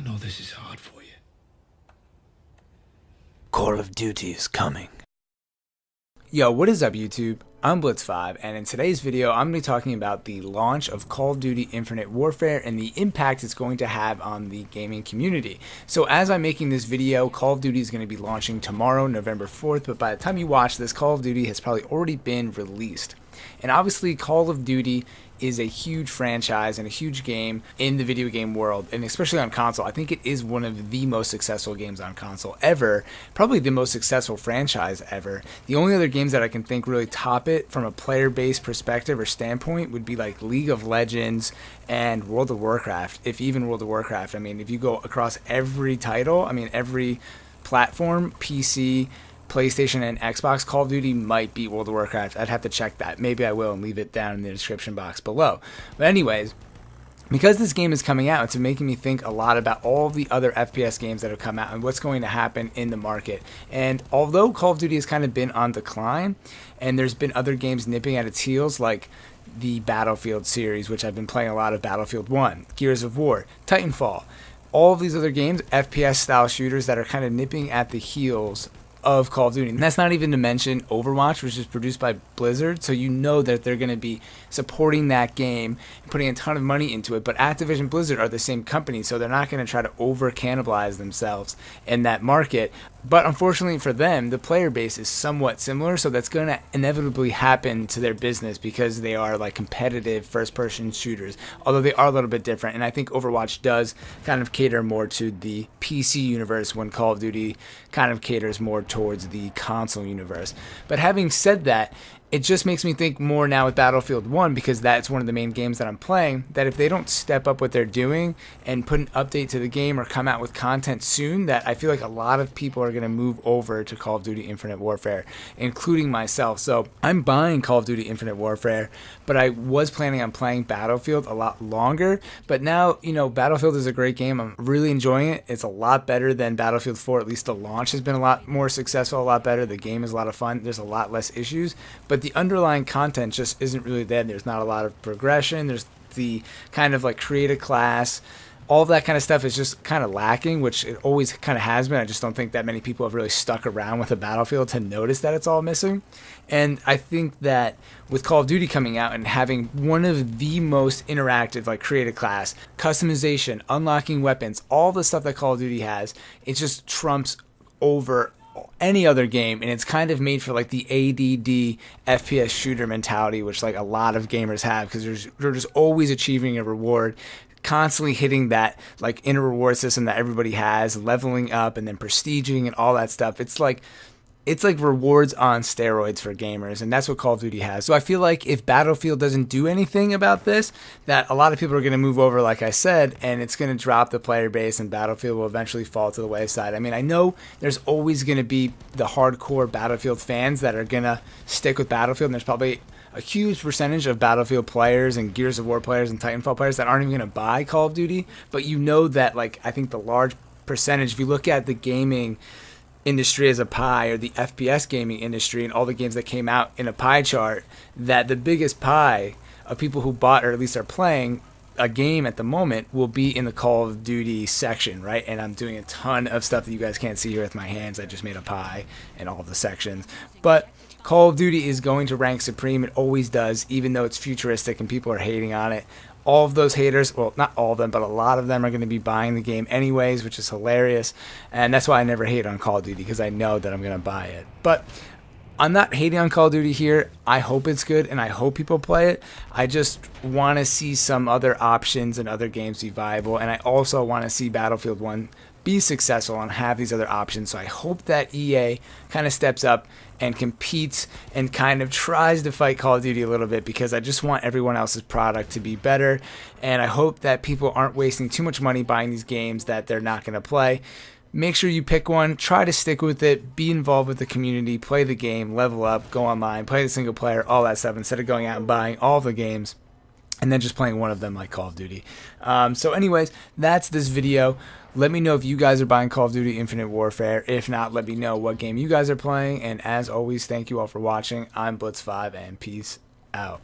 know this is hard for you. Call of Duty is coming. Yo, what is up YouTube? I'm Blitz5, and in today's video I'm going to be talking about the launch of Call of Duty Infinite Warfare and the impact it's going to have on the gaming community. So as I'm making this video, Call of Duty is going to be launching tomorrow, November 4th, but by the time you watch this, Call of Duty has probably already been released. And obviously Call of Duty is a huge franchise and a huge game in the video game world, and especially on console. I think it is one of the most successful games on console ever, probably the most successful franchise ever. The only other games that I can think really top it from a player-based perspective or standpoint would be like League of Legends and World of Warcraft, if even World of Warcraft. I mean, if you go across every title, I mean every platform, PC, PlayStation and Xbox, Call of Duty might beat World of Warcraft. I'd have to check that. Maybe I will and leave it down in the description box below. But anyways, because this game is coming out, it's making me think a lot about all the other FPS games that have come out and what's going to happen in the market. And although Call of Duty has kind of been on decline, and there's been other games nipping at its heels, like the Battlefield series, which I've been playing a lot of, Battlefield 1, Gears of War, Titanfall, all of these other games, FPS style shooters that are kind of nipping at the heels of Call of Duty. And that's not even to mention Overwatch, which is produced by Blizzard, so you know that they're going to be supporting that game and putting a ton of money into it. But Activision Blizzard are the same company, so they're not going to try to over cannibalize themselves in that market. But unfortunately for them, the player base is somewhat similar, so that's going to inevitably happen to their business because they are like competitive first-person shooters, although they are a little bit different. And I think Overwatch does kind of cater more to the PC universe when Call of Duty kind of caters more towards the console universe. But having said that, it just makes me think more now with Battlefield 1, because that's one of the main games that I'm playing, that if they don't step up what they're doing and put an update to the game or come out with content soon, that I feel like a lot of people are going to move over to Call of Duty Infinite Warfare, including myself. So I'm buying Call of Duty Infinite Warfare, but I was planning on playing Battlefield a lot longer. But now, you know, Battlefield is a great game. I'm really enjoying it. It's a lot better than Battlefield 4. At least the launch has been a lot more successful, a lot better. The game is a lot of fun. There's a lot less issues, but the underlying content just isn't really there. There's not a lot of progression. There's the kind of like create a class. All of that kind of stuff is just kind of lacking, which it always kind of has been. I just don't think that many people have really stuck around with a Battlefield to notice that it's all missing. And I think that with Call of Duty coming out and having one of the most interactive, like create a class, customization, unlocking weapons, all the stuff that Call of Duty has, it just trumps over any other game, and it's kind of made for like the ADD FPS shooter mentality, which like a lot of gamers have, because they're just always achieving a reward, constantly hitting that like inner reward system that everybody has, leveling up and then prestiging and all that stuff. It's like rewards on steroids for gamers, and that's what Call of Duty has. So I feel like if Battlefield doesn't do anything about this, that a lot of people are going to move over, like I said, and it's going to drop the player base, and Battlefield will eventually fall to the wayside. I mean, I know there's always going to be the hardcore Battlefield fans that are going to stick with Battlefield, and there's probably a huge percentage of Battlefield players and Gears of War players and Titanfall players that aren't even going to buy Call of Duty. But you know that, like, I think the large percentage, if you look at the gaming industry as a pie, or the FPS gaming industry and all the games that came out in a pie chart, that the biggest pie of people who bought or at least are playing a game at the moment will be in the Call of Duty section, right? And I'm doing a ton of stuff that you guys can't see here with my hands. I just made a pie and all of the sections. But Call of Duty is going to rank supreme. It always does, even though it's futuristic and people are hating on it. All of those haters, well, not all of them, but a lot of them are going to be buying the game anyways, which is hilarious. And that's why I never hate on Call of Duty, because I know that I'm going to buy it. But I'm not hating on Call of Duty here. I hope it's good, and I hope people play it. I just want to see some other options and other games be viable. And I also want to see Battlefield 1 be successful and have these other options. So I hope that EA kind of steps up and competes and kind of tries to fight Call of Duty a little bit, because I just want everyone else's product to be better. And I hope that people aren't wasting too much money buying these games that they're not going to play. Make sure you pick one, try to stick with it, be involved with the community, play the game, level up, go online, play the single player, all that stuff, instead of going out and buying all the games and then just playing one of them like Call of Duty. So anyways, that's this video. Let me know if you guys are buying Call of Duty Infinite Warfare. If not, let me know what game you guys are playing. And as always, thank you all for watching. I'm Blitz5, and peace out.